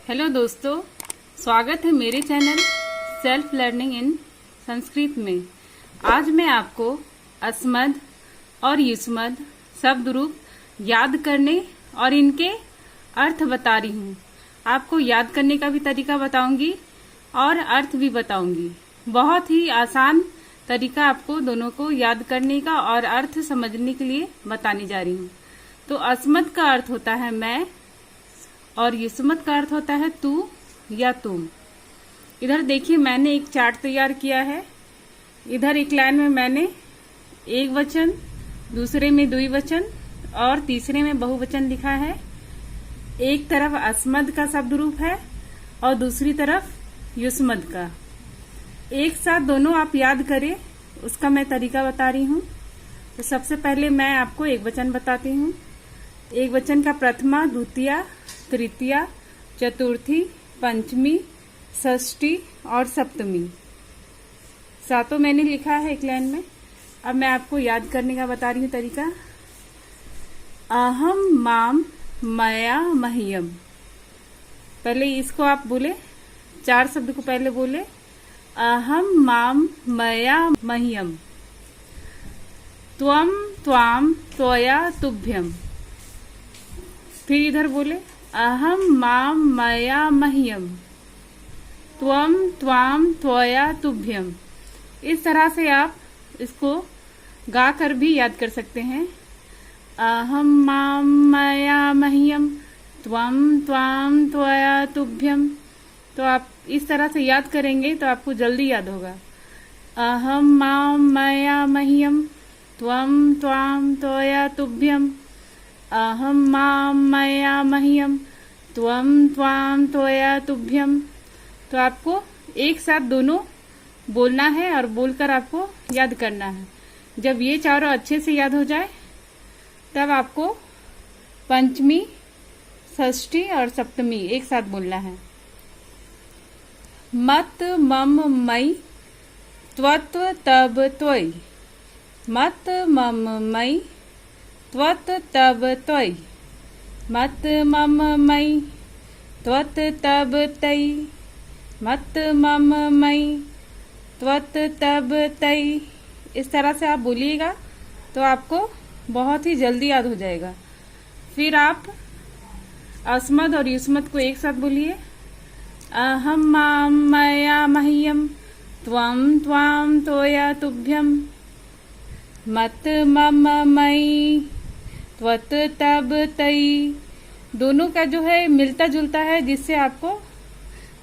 Hello दोस्तों, स्वागत है मेरे चैनल सेल्फ लर्निंग इन संस्कृत में। आज मैं आपको अस्मद और युष्मद शब्द रूप याद करने और इनके अर्थ बता रही हूँ। आपको याद करने का भी तरीका बताऊंगी और अर्थ भी बताऊंगी। बहुत ही आसान तरीका आपको दोनों को याद करने का और अर्थ समझने के लिए बताने जा रही हूँ। तो अस्मद का अर्थ होता है मैं और युष्मद का अर्थ होता है तू या तुम। इधर देखिए, मैंने एक चार्ट तैयार किया है। इधर एक लाइन में मैंने एक वचन, दूसरे में द्विवचन और तीसरे में बहुवचन लिखा है। एक तरफ अस्मद का शब्द रूप है और दूसरी तरफ युष्मद का। एक साथ दोनों आप याद करें, उसका मैं तरीका बता रही हूँ। तो सबसे पहले मैं आपको एक वचन बताती हूँ। एक वचन का प्रथमा, द्वितीया, तृतीया, चतुर्थी, पंचमी, षष्ठी और सप्तमी, सातों मैंने लिखा है एक लाइन में। अब मैं आपको याद करने का बता रही हूँ तरीका। अहम माम मया मह्यम। पहले इसको आप बोले, चार शब्द को पहले बोले। अहम माम मया मह्यम, त्वम त्वाम त्वया तुभ्यम। फिर इधर बोले अहम माम मया मह्यम, त्वम त्वाम त्वया तुभ्यम। इस तरह से आप इसको गा कर भी याद कर सकते हैं। अहम माम मया मह्यम, त्वम त्वाम त्वया तुभ्यम। तो आप इस तरह से याद करेंगे तो आपको जल्दी याद होगा। अहम माम मया मह्यम, त्वम त्वाम त्वया तुभ्यम। अहम माम मया मह्यम, त्वम त्वाम त्वया तुभ्यम। तो आपको एक साथ दोनों बोलना है और बोलकर आपको याद करना है। जब ये चारों अच्छे से याद हो जाए तब आपको पंचमी, षष्ठी और सप्तमी एक साथ बोलना है। मत मम मई, त्वत्व तब त्वयि। मत मम मई, त्वत् तब त्वयि। मत मम मई, त्वत् तब तयि। मत मम मई, त्वत् तब तयि। इस तरह से आप बोलिएगा तो आपको बहुत ही जल्दी याद हो जाएगा। फिर आप अस्मद और युष्मद को एक साथ बोलिए। अहम माम मया मह्यम, त्वम त्वाम त्वया तुभ्यम। मत मम मई, त्वत् तब तयि। दोनों का जो है मिलता जुलता है, जिससे आपको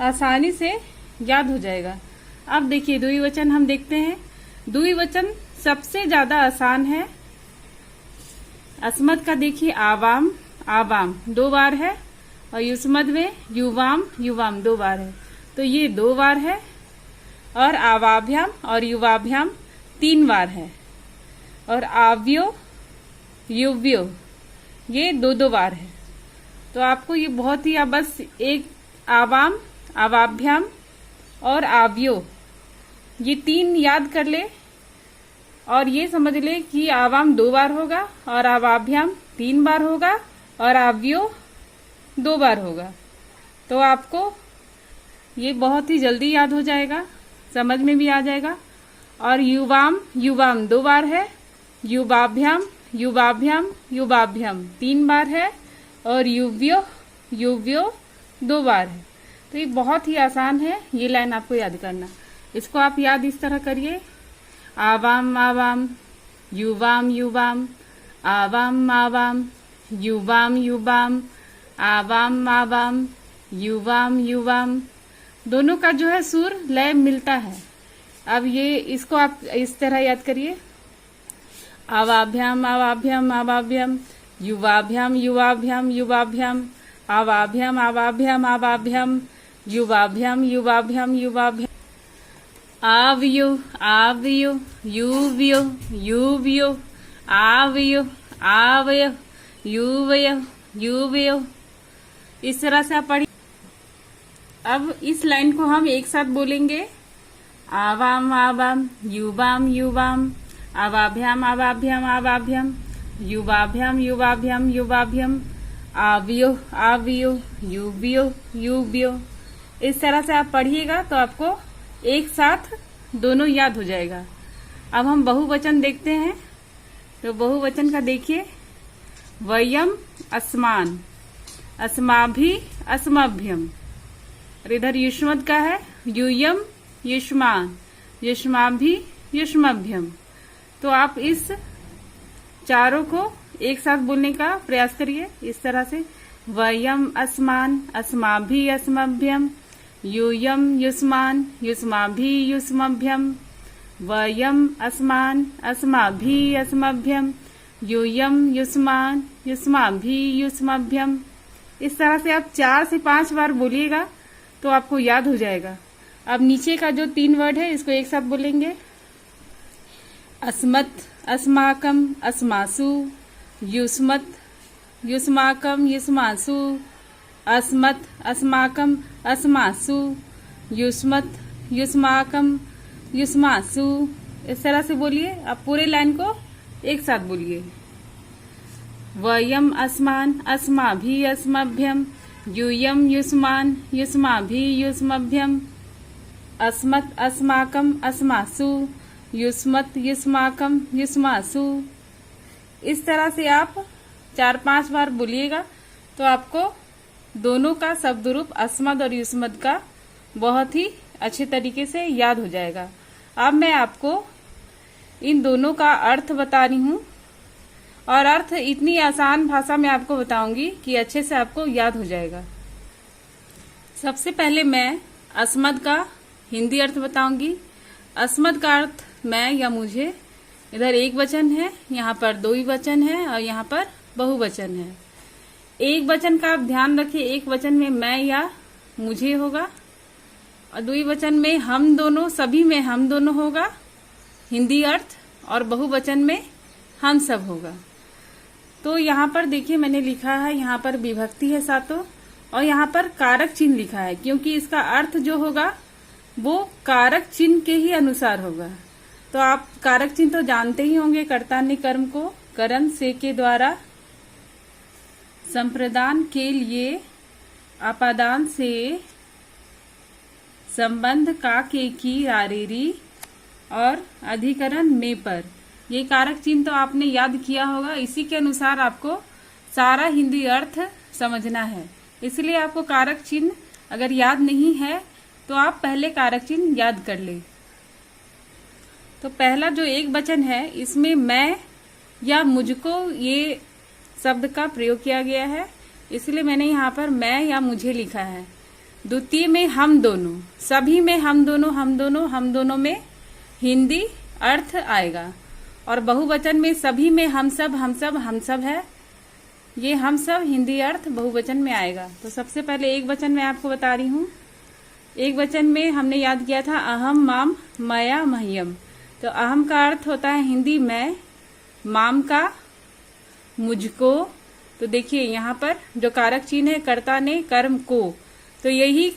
आसानी से याद हो जाएगा। अब देखिए द्विवचन हम देखते हैं। द्विवचन सबसे ज्यादा आसान है। अस्मद का देखिए आवाम, आवाम 2 बार है और युष्मद में युवाम, युवाम 2 बार है। तो ये 2 बार है। और आवाभ्याम और युवाभ्याम 3 बार है। और आव्यो, युव्यो ये 2-2 बार है। तो आपको ये बहुत ही, बस एक आवाम, आवाभ्याम और आव्यो ये 3 याद कर ले और ये समझ ले कि आवाम 2 बार होगा और आवाभ्याम 3 बार होगा और आव्यो 2 बार होगा। तो आपको ये बहुत ही जल्दी याद हो जाएगा, समझ में भी आ जाएगा। और युवाम, युवाम 2 बार है। युवाभ्याम, युवाभ्याम, युवाभ्याम 3 बार है। और युव्यो, युव्यो 2 बार है। तो ये बहुत ही आसान है, ये लाइन आपको याद करना। इसको आप याद इस तरह करिए। आवाम आवाम, युवाम युवाम, आवाम आवाम, युवाम युवाम, आवाम आवाम, युवाम युवाम। दोनों का जो है सुर लय मिलता है। अब ये इसको आप इस तरह याद करिए। आवाभ्याम आवाभ्याम आवाभ्याम, युवाभ्याम युवाभ्याम युवाभ्याम, आवाभ्याम आवाभ्याम आवाभ्याम, युवाभ्याम युवाभ्याम युवाभ्याम। आव्यो आव्यो, युव्यो युव्यो, आव्यो आवयो, युवयो युवयो। इस तरह से आप पढ़िए। अब इस लाइन को हम एक साथ बोलेंगे। आवाम आवाम, युवाम युवाम, आवाभ्याम आवाभ्याम आवाभ्याम, युवाभ्याम युवाभ्याम युवाभ्याम, आवियो आवियो, युवियो युवियो। इस तरह से आप पढ़िएगा तो आपको एक साथ दोनों याद हो जाएगा। अब हम बहुवचन देखते हैं। तो बहुवचन का देखिए, वयम अस्मान, अस्माभि अस्मभ्यम। और इधर युष्मद का है, यूयम युष्मान, युष्माभि युष्मभ्यम। तो आप इस चारों को एक साथ बोलने का प्रयास करिए इस तरह से, वयम अस्मान, अस्माभि अस्मभ्यम, यूयम युष्मान, युष्माभि युष्मभ्यम, वयम अस्मान, अस्माभि अस्मभ्यम, यूयम युष्मान, युष्माभि युष्मभ्यम। इस तरह से आप 4 से 5 बार बोलिएगा तो आपको याद हो जाएगा। अब नीचे का जो 3 वर्ड है इसको एक साथ बोलेंगे, अस्मत्, अस्माकम, अस्मासु, युष्मत्, युष्माकम, युष्मासु, अस्मत्, अस्माकम, अस्मासु, युष्मत्, युष्माकम, युष्मासु। इस तरह से बोलिए। आप पूरे लाइन को एक साथ बोलिए, वयम अस्मान, अस्माभि अस्मभ्यम, यूयम युष्मान, युष्माभि युष्मभ्यम, अस्मत्, अस्माकम, अस्मासु, युष्मत्, युष्माकम, युष्मासु। इस तरह से आप 4-5 बार बोलिएगा तो आपको दोनों का शब्द रूप अस्मद और युष्मद का बहुत ही अच्छे तरीके से याद हो जाएगा। अब मैं आपको इन दोनों का अर्थ बता रही हूँ, और अर्थ इतनी आसान भाषा में आपको बताऊंगी कि अच्छे से आपको याद हो जाएगा। सबसे पहले मैं अस्मद का हिंदी अर्थ बताऊंगी। अस्मद का अर्थ मैं या मुझे। इधर एक वचन है, यहाँ पर द्विवचन है और यहाँ पर बहुवचन है। एक वचन का आप ध्यान रखिए, एक वचन में मैं या मुझे होगा और द्विवचन में हम दोनों, सभी में हम दोनों होगा हिंदी अर्थ, और बहुवचन में हम सब होगा। तो यहाँ पर देखिए मैंने लिखा है, यहाँ पर विभक्ति है सातों और यहाँ पर कारक चिन्ह लिखा है, क्योंकि इसका अर्थ जो होगा वो कारक चिन्ह के ही अनुसार होगा। तो आप कारक चिन्ह तो जानते ही होंगे, कर्ता ने कर्म को करण से के द्वारा, संप्रदान के लिए, आपादान से, संबंध का के की रारेरी और अधिकरण में पर। ये कारक चिन्ह तो आपने याद किया होगा, इसी के अनुसार आपको सारा हिंदी अर्थ समझना है। इसलिए आपको कारक चिन्ह अगर याद नहीं है तो आप पहले कारक चिन्ह याद कर ले। तो पहला जो एक वचन है इसमें मैं या मुझको ये शब्द का प्रयोग किया गया है, इसलिए मैंने यहाँ पर मैं या मुझे लिखा है। द्वितीय में हम दोनों, सभी में हम दोनों, हम दोनों, हम दोनों में हिंदी अर्थ आएगा। और बहुवचन में सभी में हम सब, हम सब, हम सब है। ये हम सब हिंदी अर्थ बहुवचन में आएगा। तो सबसे पहले एक वचन मैं आपको बता रही हूँ। एक वचन में हमने याद किया था अहम, माम, मया, मह्यम। तो अहम का अर्थ होता है हिंदी मैं, माम का मुझको। तो देखिए यहाँ पर जो कारक चिन्ह है कर्ता ने कर्म को, तो यही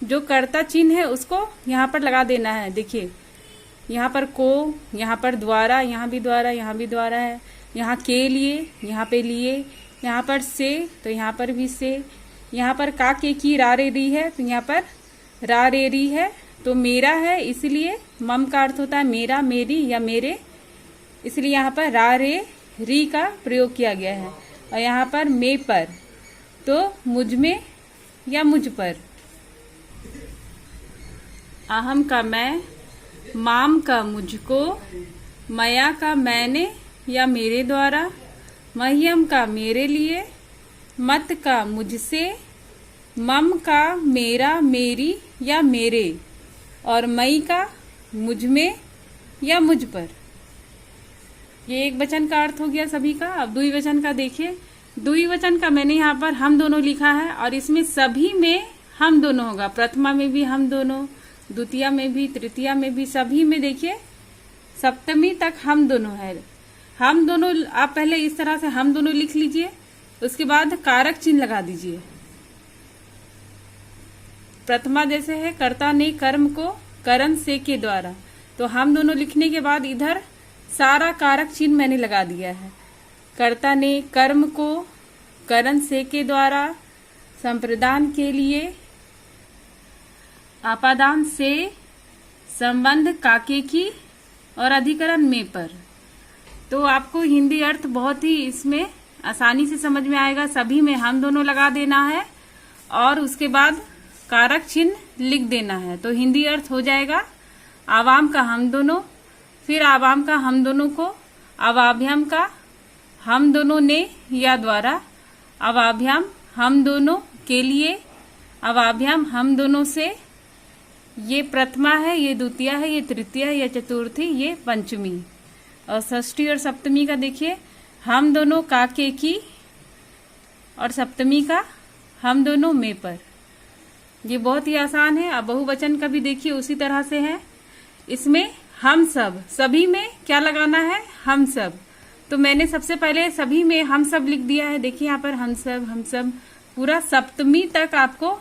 जो कर्ता चिन्ह है उसको यहाँ पर लगा देना है। देखिए यहाँ पर को, यहाँ पर द्वारा, यहाँ भी द्वारा, यहाँ भी द्वारा है, यहाँ के लिए, यहाँ पे लिए, यहाँ पर से, तो यहाँ पर भी से, यहाँ पर का के की रा रे री है, तो यहाँ पर रा रे री है। तो मेरा है, इसलिए मम का अर्थ होता है मेरा, मेरी या मेरे, इसलिए यहाँ पर रा रे री का प्रयोग किया गया है। और यहाँ पर मे पर, तो मुझ में या मुझ पर। अहम का मैं, माम का मुझको, मया का मैंने या मेरे द्वारा, मह्यम का मेरे लिए, मत का मुझसे, मम का मेरा, मेरी या मेरे, और मई का मुझ में या मुझ पर। ये एक वचन का अर्थ हो गया सभी का। अब द्विवचन का देखिए। द्विवचन का मैंने यहाँ पर हम दोनों लिखा है और इसमें सभी में हम दोनों होगा। प्रथमा में भी हम दोनों, द्वितीया में भी, तृतीया में भी, सभी में देखिए सप्तमी तक हम दोनों है। हम दोनों आप पहले इस तरह से हम दोनों लिख लीजिए, उसके बाद कारक चिन्ह लगा दीजिए। प्रथमा जैसे है कर्ता ने कर्म को करण से के द्वारा, तो हम दोनों लिखने के बाद इधर सारा कारक चिन्ह मैंने लगा दिया है। कर्ता ने कर्म को करण से के द्वारा, संप्रदान के लिए, आपादान से, संबंध काके की और अधिकरण में पर। तो आपको हिंदी अर्थ बहुत ही इसमें आसानी से समझ में आएगा। सभी में हम दोनों लगा देना है और उसके बाद कारक चिन्ह लिख देना है। तो हिंदी अर्थ हो जाएगा आवाम का हम दोनों, फिर आवाम का हम दोनों को, अवाभ्याम का हम दोनों ने या द्वारा, अवाभ्याम हम दोनों के लिए, अवाभ्याम हम दोनों से। ये प्रथमा है, ये द्वितीय है, ये तृतीय है, ये चतुर्थी, ये पंचमी। और षष्ठी और सप्तमी का देखिए, हम दोनों काके की और सप्तमी का हम दोनों में पर। ये बहुत ही आसान है। अब बहुवचन का भी देखिए उसी तरह से है। इसमें हम सब, सभी में क्या लगाना है? हम सब। तो मैंने सबसे पहले सभी में हम सब लिख दिया है। देखिए यहाँ पर हम सब पूरा सप्तमी तक आपको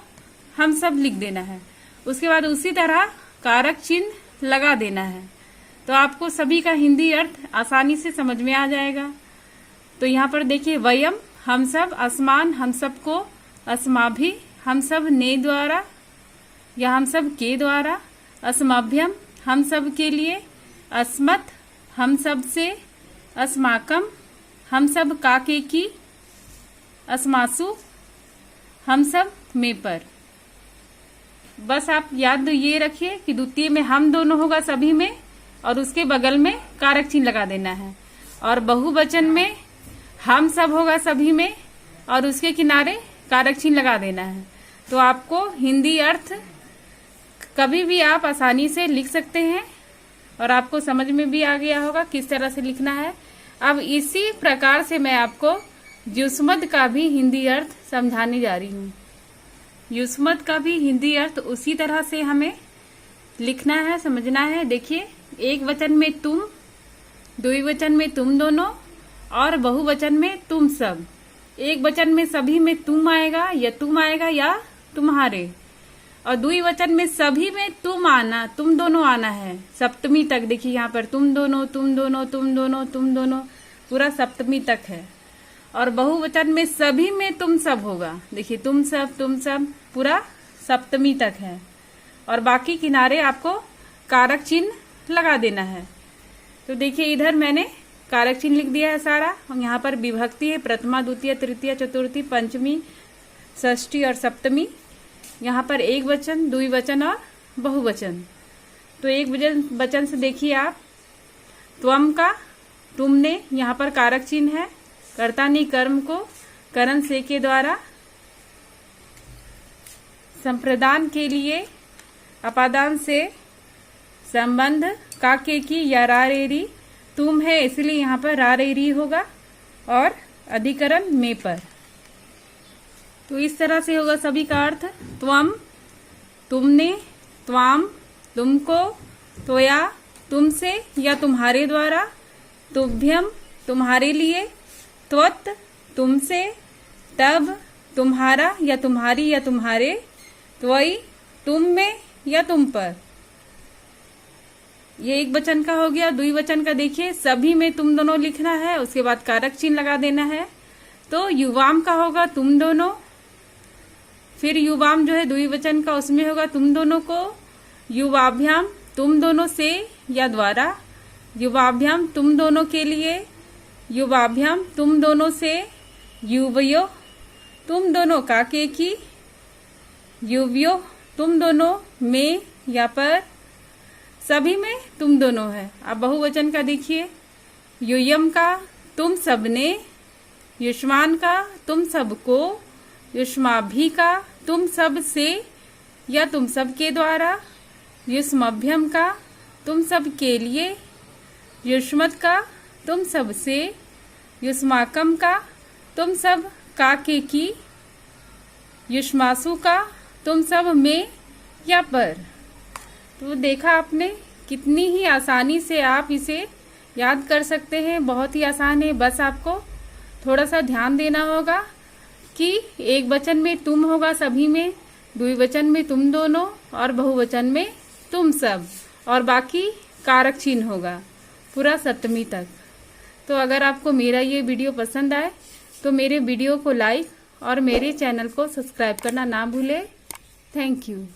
हम सब लिख देना है। उसके बाद उसी तरह कारक चिन्ह लगा देना है। तो आपको सभी का हिंदी अर्थ आसानी से समझ में आ जाएगा। तो यहाँ पर देखिए वयम हम सब, असमान हम सब को, अस्माभि हम सब ने द्वारा या हम सब के द्वारा, अस्मभ्यम हम सब के लिए, अस्मत् हम सब से, अस्माकम हम सब काके की, अस्मासु हम सब में पर। बस आप याद ये रखिए कि द्वितीय में हम दोनों होगा सभी में और उसके बगल में कारक चिन्ह लगा देना है। और बहुवचन में हम सब होगा सभी में और उसके किनारे कारक चिन्ह लगा देना है। तो आपको हिंदी अर्थ कभी भी आप आसानी से लिख सकते हैं और आपको समझ में भी आ गया होगा किस तरह से लिखना है। अब इसी प्रकार से मैं आपको युष्मद् का भी हिंदी अर्थ समझाने जा रही हूँ। युष्मद् का भी हिंदी अर्थ उसी तरह से हमें लिखना है, समझना है। देखिए एक वचन में तुम, द्विवचन में तुम दोनों और बहुवचन में तुम सब। एक वचन में सभी में तुम आएगा या तुम्हारे, और द्विवचन में सभी में तुम दोनों आना है सप्तमी तक। देखिए यहाँ पर तुम दोनों पूरा सप्तमी तक है। और बहुवचन में सभी में तुम सब होगा। देखिए तुम सब पूरा सप्तमी तक है। और बाकी किनारे आपको कारक चिन्ह लगा देना है। तो देखिए इधर मैंने कारक चिन्ह लिख दिया है सारा। और यहाँ पर विभक्ति है, प्रथमा, द्वितीय, तृतीय, चतुर्थी, पंचमी, षष्ठी और सप्तमी। यहाँ पर एक वचन, द्विवचन और बहुवचन। तो एक वचन से देखिए आप, त्वम का तुमने, यहाँ पर कारक चिन्ह है, कर्तानी कर्म को करण से के द्वारा, संप्रदान के लिए, अपादान से, संबंध काके की या रारेरी, तुम है इसलिए यहाँ पर रारेरी होगा, और अधिकरण में पर। तो इस तरह से होगा सभी का अर्थ। त्वम तुमने, त्वाम तुमको, त्वया तुमसे या तुम्हारे द्वारा, तुभ्यम तुम्हारे लिए, त्वत् तुमसे, तब तुम्हारा या तुम्हारी या तुम्हारे, त्वयि तुम में या तुम पर। ये एक वचन का हो गया। द्विवचन का देखिए सभी में तुम दोनों लिखना है, उसके बाद कारक चिन्ह लगा देना है। तो युवाम का होगा तुम दोनों, फिर युवाम जो है द्विवचन का उसमें होगा तुम दोनों को, युवाभ्याम तुम दोनों से या द्वारा, युवाभ्याम तुम दोनों के लिए, युवाभ्याम तुम दोनों से, युवयो तुम दोनों काके की, युवयो तुम दोनों में या पर, सभी में तुम दोनों है। अब बहुवचन का देखिए, युयम का तुम सबने, युष्मान का तुम सबको, युष्माभि का तुम सब से या तुम सब के द्वारा, युष्मभ्यम का तुम सब के लिए, युष्मत् का तुम सब से, युष्माकम का तुम सब काके की, युष्मासु का तुम सब में या पर। तो देखा आपने कितनी ही आसानी से आप इसे याद कर सकते हैं। बहुत ही आसान है। बस आपको थोड़ा सा ध्यान देना होगा कि एक वचन में तुम होगा सभी में, द्विवचन में तुम दोनों और बहुवचन में तुम सब, और बाकी कारक चिन्ह होगा पूरा सप्तमी तक। तो अगर आपको मेरा ये वीडियो पसंद आए तो मेरे वीडियो को लाइक और मेरे चैनल को सब्सक्राइब करना ना भूले। Thank you.